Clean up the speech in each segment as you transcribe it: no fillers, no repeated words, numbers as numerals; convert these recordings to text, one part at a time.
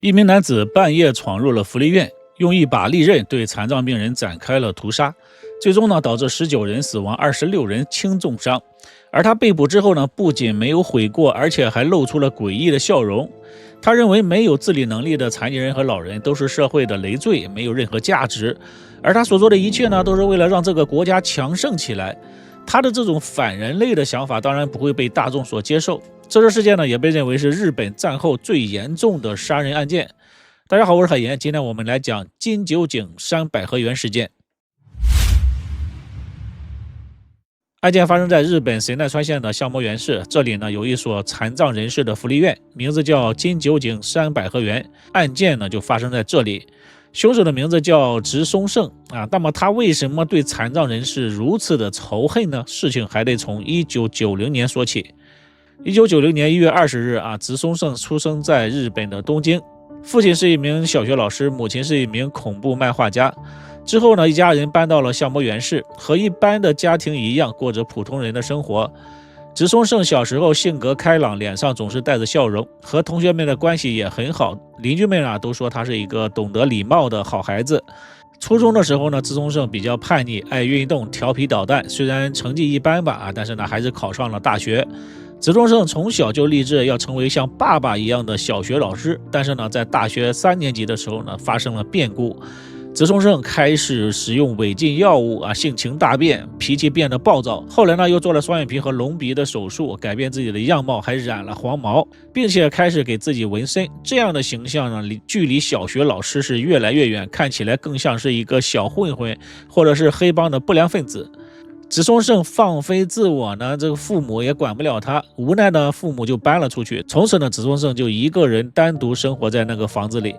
一名男子半夜闯入了福利院，用一把利刃对残障病人展开了屠杀，最终导致19人死亡，26人轻重伤。而他被捕之后不仅没有悔过，而且还露出了诡异的笑容。他认为没有自理能力的残疾人和老人都是社会的累赘，没有任何价值，而他所做的一切都是为了让这个国家强盛起来。他的这种反人类的想法当然不会被大众所接受。这次事件也被认为是日本战后最严重的杀人案件。大家好，我是海岩，今天我们来讲金九井山百合园事件。案件发生在日本神奈川县的相模原市，这里有一所残障人士的福利院，名字叫金九井山百合园。案件就发生在这里。凶手的名字叫直松胜那么他为什么对残障人士如此的仇恨呢？事情还得从1990年说起。1990年1月20日直松胜出生在日本的东京，父亲是一名小学老师，母亲是一名恐怖漫画家。之后一家人搬到了相模原市，和一般的家庭一样，过着普通人的生活。直松胜小时候性格开朗，脸上总是带着笑容，和同学们的关系也很好，邻居们都说他是一个懂得礼貌的好孩子。初中的时候直松胜比较叛逆，爱运动，调皮捣蛋，虽然成绩一般但是还是考上了大学。直松胜从小就立志要成为像爸爸一样的小学老师，但是在大学3年级的时候发生了变故。直松胜开始使用违禁药物性情大变，脾气变得暴躁。后来又做了双眼皮和隆鼻的手术，改变自己的样貌，还染了黄毛，并且开始给自己纹身。这样的形象距离小学老师是越来越远，看起来更像是一个小混混或者是黑帮的不良分子。直松胜放飞自我这个父母也管不了他，无奈父母就搬了出去。从此直松胜就一个人单独生活在那个房子里。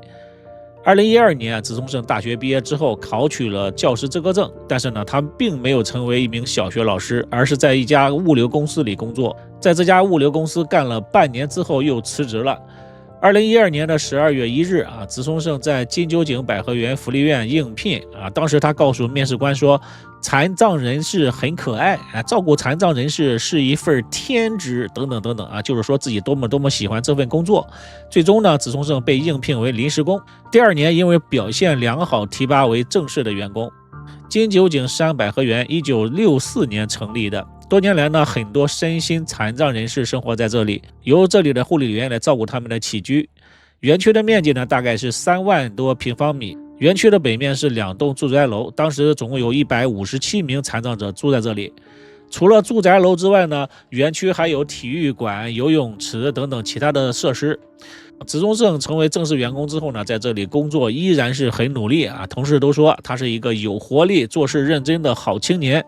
2012年直松胜大学毕业之后考取了教师资格证，但是他并没有成为一名小学老师，而是在一家物流公司里工作。在这家物流公司干了半年之后又辞职了。2012年12月1日直松胜在金九井百合园福利院应聘当时他告诉面试官说，残障人士很可爱照顾残障人士是一份天职等等等等就是说自己多么喜欢这份工作。最终直松胜被应聘为临时工，第2年因为表现良好提拔为正式的员工。金九井山百合园1964年成立的，多年来很多身心残障人士生活在这里，由这里的护理员来照顾他们的起居。园区的面积大概是3万多平方米，园区的北面是2栋住宅楼，当时总共有157名残障者住在这里。除了住宅楼之外园区还有体育馆、游泳池等等其他的设施。直松胜成为正式员工之后在这里工作依然是很努力同事都说他是一个有活力、做事认真的好青年。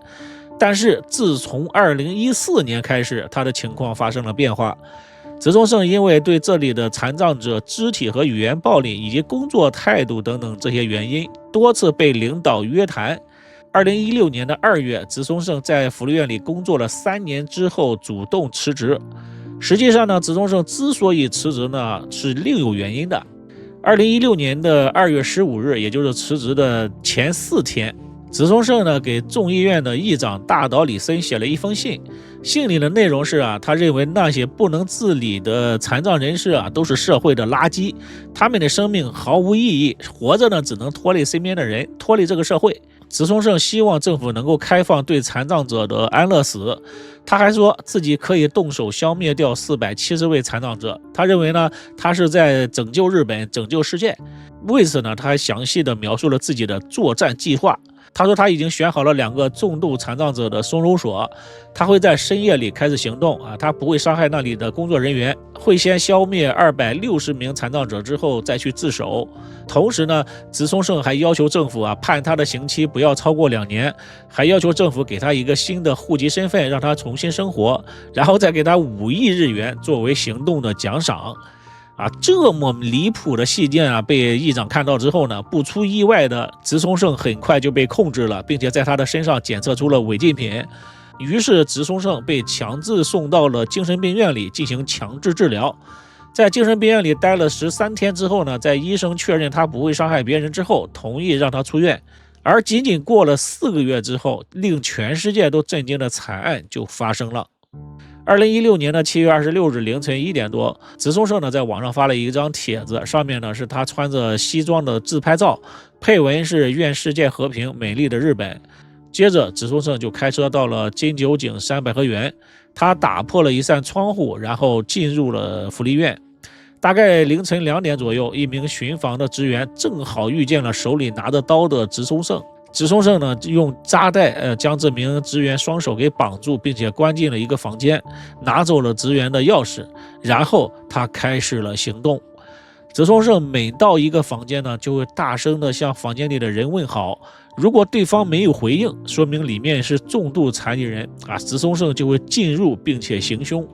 但是自从2014年开始，他的情况发生了变化。直松胜因为对这里的残障者肢体和语言暴力以及工作态度等等这些原因，多次被领导约谈。2016年2月，直松胜在福利院里工作了3年之后主动辞职。实际上直松胜之所以辞职是另有原因的。2016年2月15日，也就是辞职的前4天，直松胜给众议院的议长大岛里森写了一封信。信里的内容是他认为那些不能自理的残障人士都是社会的垃圾，他们的生命毫无意义，活着只能拖累身边的人，拖累这个社会。直松胜希望政府能够开放对残障者的安乐死。他还说自己可以动手消灭掉470位残障者。他认为他是在拯救日本，拯救世界。为此他还详细的描述了自己的作战计划。他说他已经选好了2个重度残障者的收容所，他会在深夜里开始行动他不会伤害那里的工作人员，会先消灭260名残障者之后再去自首。同时直松胜还要求政府判他的刑期不要超过2年，还要求政府给他一个新的户籍身份，让他重新生活，然后再给他5亿日元作为行动的奖赏。这么离谱的细件被议长看到之后不出意外的，直松胜很快就被控制了，并且在他的身上检测出了违禁品。于是直松胜被强制送到了精神病院里进行强制治疗。在精神病院里待了13天之后在医生确认他不会伤害别人之后，同意让他出院。而仅仅过了4个月之后，令全世界都震惊的惨案就发生了。2016年的7月26日凌晨1点多，植松胜呢在网上发了一张帖子，上面呢是他穿着西装的自拍照，配文是愿世界和平，美丽的日本。接着植松胜就开车到了金九井山百合园，他打破了一扇窗户，然后进入了福利院。大概凌晨2点左右，一名巡防的职员正好遇见了手里拿着刀的植松胜。植松胜呢用扎带将这名职员双手给绑住，并且关进了一个房间，拿走了职员的钥匙，然后他开始了行动。植松胜每到一个房间呢，就会大声地向房间里的人问好，如果对方没有回应，说明里面是重度残疾人植松胜就会进入并且行凶。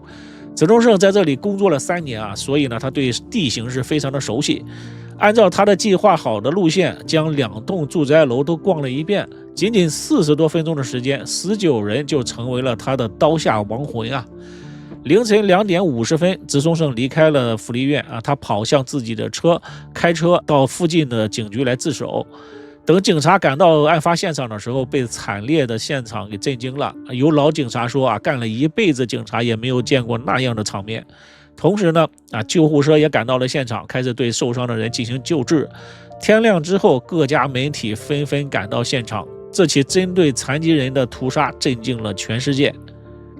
植松胜在这里工作了3年所以呢他对地形是非常的熟悉。按照他的计划好的路线，将2栋住宅楼都逛了一遍，仅仅40多分钟的时间，19人就成为了他的刀下亡魂凌晨2点50分，植松胜离开了福利院他跑向自己的车，开车到附近的警局来自首。等警察赶到案发现场的时候，被惨烈的现场给震惊了。有老警察说干了一辈子警察也没有见过那样的场面。同时呢救护车也赶到了现场，开始对受伤的人进行救治。天亮之后，各家媒体纷纷赶到现场，这起针对残疾人的屠杀震惊了全世界。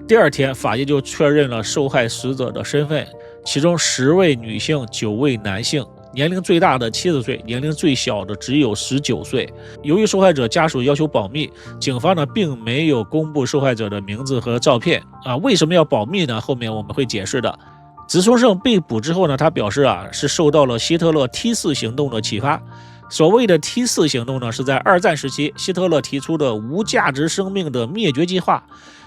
第二天，法医就确认了受害死者的身份，其中10位女性，9位男性，年龄最大的70岁，年龄最小的只有19岁。由于受害者家属要求保密，警方呢并没有公布受害者的名字和照片为什么要保密呢？后面我们会解释的。植松胜被捕之后呢，他表示是受到了希特勒T4行动的启发。所谓的T4行动呢，是在2战时期希特勒提出的无价值生命的灭绝计划，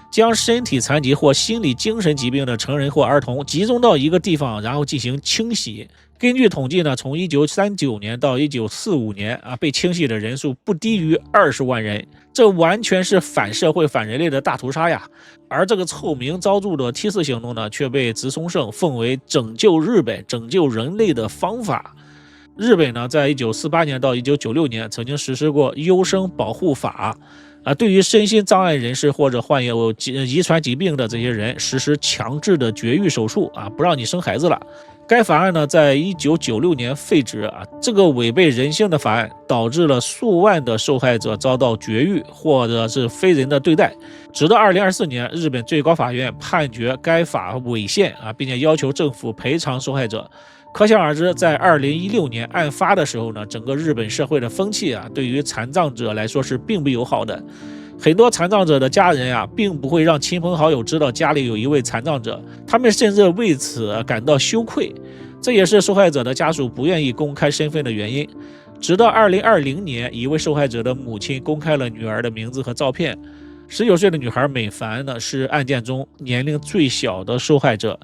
将身体残疾或心理精神疾病的成人或儿童集中到一个地方，然后进行清洗。根据统计呢，从1939年到1945年被清洗的人数不低于20万人，这完全是反社会反人类的大屠杀呀。而这个臭名昭著的T4行动呢，却被植松胜奉为拯救日本、拯救人类的方法。日本呢，在1948年到1996年曾经实施过优生保护法对于身心障碍人士或者患有遗传疾病的这些人实施强制的绝育手术不让你生孩子了。该法案呢，在1996年废止这个违背人性的法案导致了数万的受害者遭到绝育或者是非人的对待。直到2024年，日本最高法院判决该法违宪并且要求政府赔偿受害者。可想而知，在2016年案发的时候呢，整个日本社会的风气对于残障者来说是并不友好的。很多残障者的家人并不会让亲朋好友知道家里有一位残障者，他们甚至为此感到羞愧，这也是受害者的家属不愿意公开身份的原因。直到2020年，一位受害者的母亲公开了女儿的名字和照片。19岁的女孩美凡呢，是案件中年龄最小的受害者。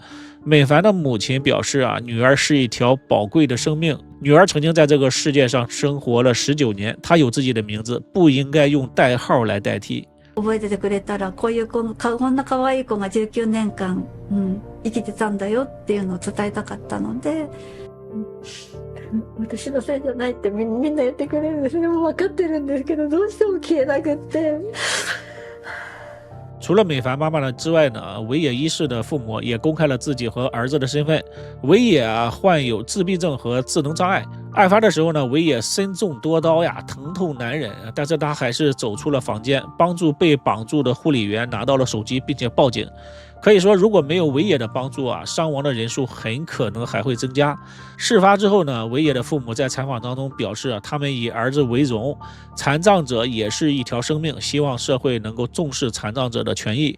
美凡的母亲表示女儿是一条宝贵的生命，女儿曾经在这个世界上生活了19年，她有自己的名字，不应该用代号来代替。覚えててくれたら、こんな可愛い子が19年間、生きてたんだよっていうのを伝えたかったので、私のせいじゃないってみんな言ってくれるんですね。もう分かってるんですけど、どうしても消えなくって。除了美凡妈妈之外呢，尾野一世的父母也公开了自己和儿子的身份。尾野患有自闭症和智能障碍。案发的时候呢，尾野身中多刀疼痛难忍，但是他还是走出了房间，帮助被绑住的护理员拿到了手机，并且报警。可以说，如果没有尾野的帮助伤亡的人数很可能还会增加。事发之后呢，尾野的父母在采访当中表示他们以儿子为荣，残障者也是一条生命，希望社会能够重视残障者的权益。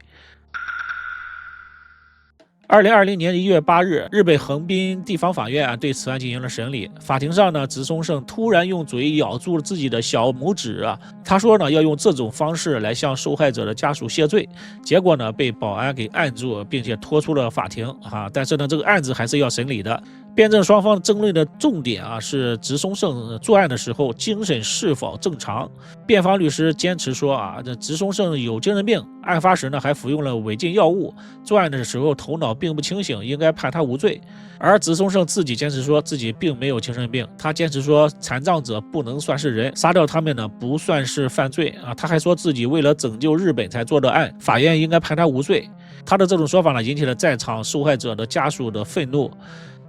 2020年1月8日，日本横滨地方法院对此案进行了审理。法庭上呢，植松胜突然用嘴咬住了自己的小拇指他说呢要用这种方式来向受害者的家属谢罪，结果呢被保安给按住，并且拖出了法庭但是呢这个案子还是要审理的。辩证双方争论的重点是植松胜作案的时候精神是否正常。辩方律师坚持说这植松胜有精神病，案发时呢还服用了违禁药物，作案的时候头脑并不清醒，应该判他无罪。而植松胜自己坚持说自己并没有精神病，他坚持说残障者不能算是人，杀掉他们呢不算是犯罪他还说自己为了拯救日本才做的案，法院应该判他无罪。他的这种说法呢，引起了在场受害者的家属的愤怒。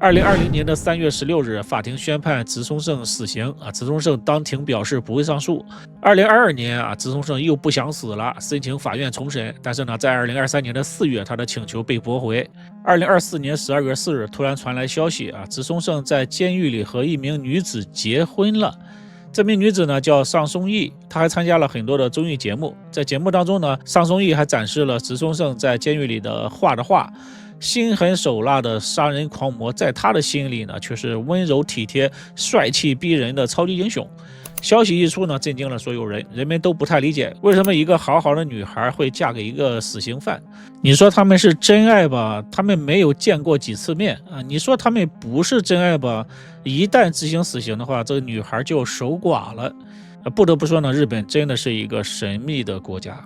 2020年的3月16日，法庭宣判植松胜死刑植松胜当庭表示不会上诉。2022年植松胜又不想死了，申请法院重审，但是呢，在2023年的4月，他的请求被驳回。2024年12月4日，突然传来消息植松胜在监狱里和一名女子结婚了。这名女子呢叫上松义，她还参加了很多的综艺节目。在节目当中呢，上松义还展示了植松胜在监狱里的画的画。心狠手辣的杀人狂魔，在他的心里呢，却是温柔体贴、帅气逼人的超级英雄。消息一出呢，震惊了所有人，人们都不太理解为什么一个好好的女孩会嫁给一个死刑犯。你说他们是真爱吧？他们没有见过几次面你说他们不是真爱吧？一旦执行死刑的话，这个女孩就守寡了。不得不说呢，日本真的是一个神秘的国家。